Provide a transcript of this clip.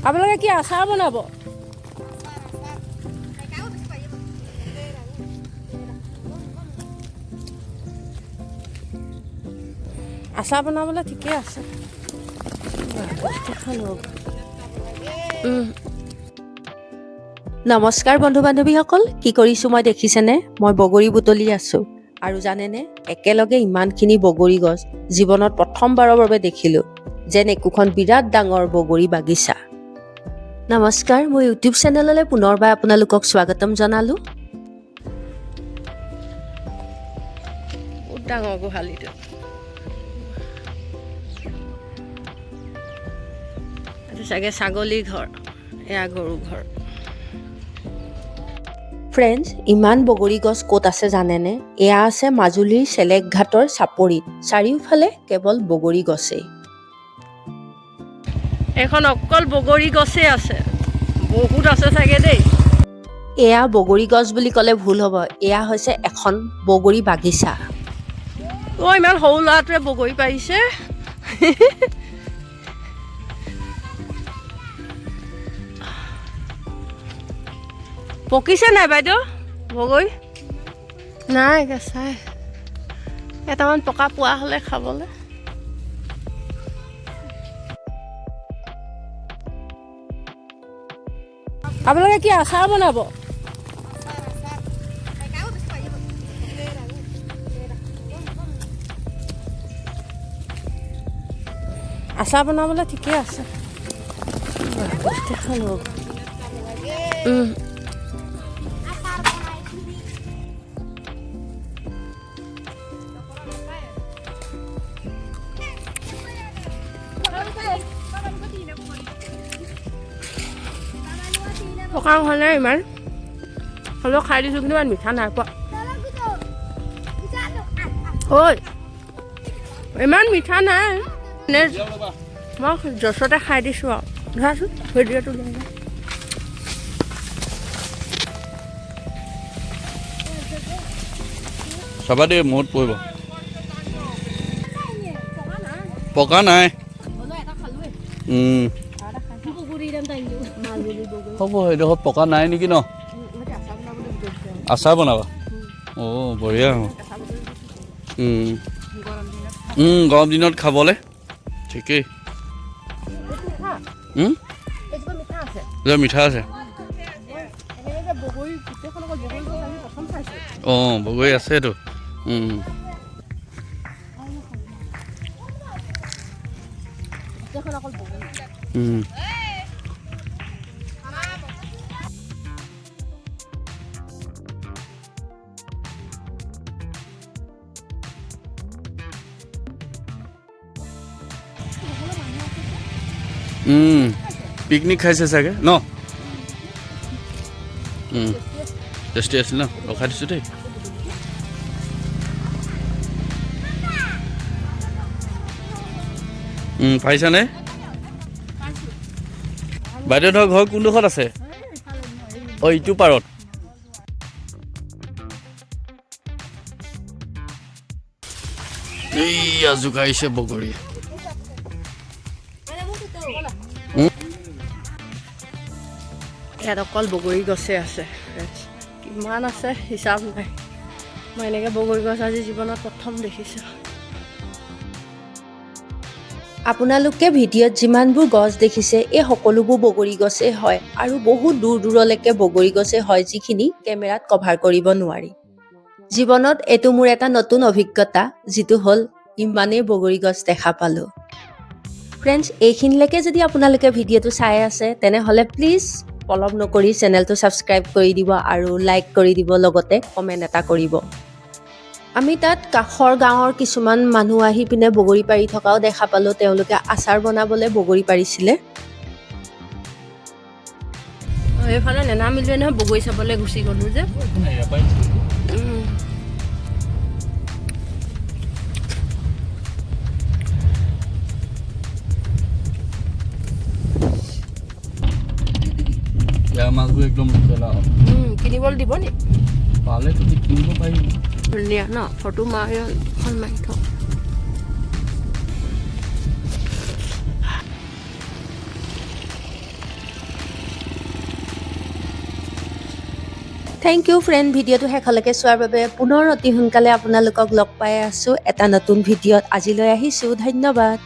আপোনালোকে কি আচাৰ বনাব? আচাৰ বনাবলৈ ঠিকে আছে। নমস্কাৰ বন্ধু বান্ধৱীসকল, কি কৰিছোঁ মই দেখিছেনে? মই বগৰী বুটলি আছোঁ। আৰু জানেনে, একেলগে ইমানখিনি বগৰী গছ জীৱনত প্ৰথমবাৰৰ বাবে দেখিলোঁ, যেন একোখন বিৰাট ডাঙৰ বগৰী বাগিচা। নমস্কাৰ, মই ইউটিউব চেনেললৈ পুনৰবাৰ আপোনালোকক স্বাগতম জনালোঁ। বহুত ডাঙৰ গোহালিটো। এইটো চাগে ছাগলীৰ ঘৰ, এয়া গৰু ঘৰ। ফ্ৰেণ্ডছ, ইমান বগৰী গছ ক'ত আছে জানেনে? এয়া আছে মাজুলীৰ চেলেক ঘাটৰ চাপৰিত। চাৰিওফালে কেৱল বগৰী গছেই। এখন অকল বগৰী গছেই আছে, বহুত আছে চাগে দেই। এয়া বগৰী গছ বুলি ক'লে ভুল হ'ব, এয়া হৈছে এখন বগৰী বাগিচা। অ' ইমান সৰু ল'ৰাটোৱে বগৰী পাৰিছে। পকিছে নাই বাইদেউ বগৰী? নাই কেঁচাই। এটামান পকা পোৱা হ'লে খাবলৈ। আপোনালোকে কি আচাৰ বনাব? আচাৰ বনাবলৈ ঠিকে আছে। পকা হোৱা নাই ইমান, হ'লেও খাই দিছোঁ, কিন্তু ইমান মিঠা নাই পোৱা। ঐ ইমান মিঠা নাই, মই জচতে খাই দিছোঁ আৰু। ধৰাচোন ভিডিঅ'টো লৈ যা। চাবা দেই, মূৰত পৰিব। পকা নাই। হ'ব, সেইটো পকা নাই নেকি ন? আচাৰ বনাবা? অঁ বঢ়িয়া হ'ব। গৰম দিনত খাবলৈ ঠিকেই। মিঠা আছে। অঁ বগৰী আছেতো। পিকনিক খাইছে চাগে ন? টেষ্টি আছিল ন? ৰখাই দিছোঁ দেই। পাইছানে? বাইদেউহঁতৰ ঘৰ কোনডোখৰত আছে? অঁ ইটো পাৰত। এইয়া জোকাৰিছে বগৰী। ইয়াত অকল বগৰী গছে আছে। কিমান আছে হিচাপ নাই। মই এনেকৈ বগৰী গছ আজি জীৱনত প্ৰথম দেখিছোঁ। আপোনালোকে ভিডিঅ'ত যিমানবোৰ গছ দেখিছে, এই সকলোবোৰ বগৰী গছেই হয়, আৰু বহুত দূৰ দূৰলৈকে বগৰী গছেই হয়, যিখিনি কেমেৰাত কভাৰ কৰিব নোৱাৰি। জীৱনত এইটো মোৰ এটা নতুন অভিজ্ঞতা, যিটো হ'ল ইমানেই বগৰী গছ দেখা পালোঁ। ফ্ৰেণ্ডছ, এইখিনিলৈকে যদি আপোনালোকে ভিডিঅ'টো চাই আছে, তেনেহ'লে প্লিজ পলম নকৰি চেনেলটো ছাবস্ক্ৰাইব কৰি দিব আৰু লাইক কৰি দিব, লগতে কমেণ্ট এটা কৰিব। আমি তাত কাষৰ গাঁৱৰ কিছুমান মানুহ আহি পিনে বগৰী পাৰি থকাও দেখা পালোঁ। তেওঁলোকে আচাৰ বনাবলৈ বগৰী পাৰিছিলে। এইফালে নেনামিলোৱে নহয়, বগৰী চাবলৈ গুচি গ'লোঁ যে। মাছবোৰ একদম কিনিবলৈ দিব নি? পালে তুমি কিনিব পাৰিব। ধুনীয়া ন? ফটো মাৰি থওঁ। থেংক ইউ ফ্ৰেণ্ড, ভিডিঅ'টো শেষলৈকে চোৱাৰ বাবে। পুনৰ অতি সোনকালে আপোনালোকক লগ পাই আছোঁ এটা নতুন ভিডিঅ'ত। আজিলৈ আহিছোঁ, ধন্যবাদ।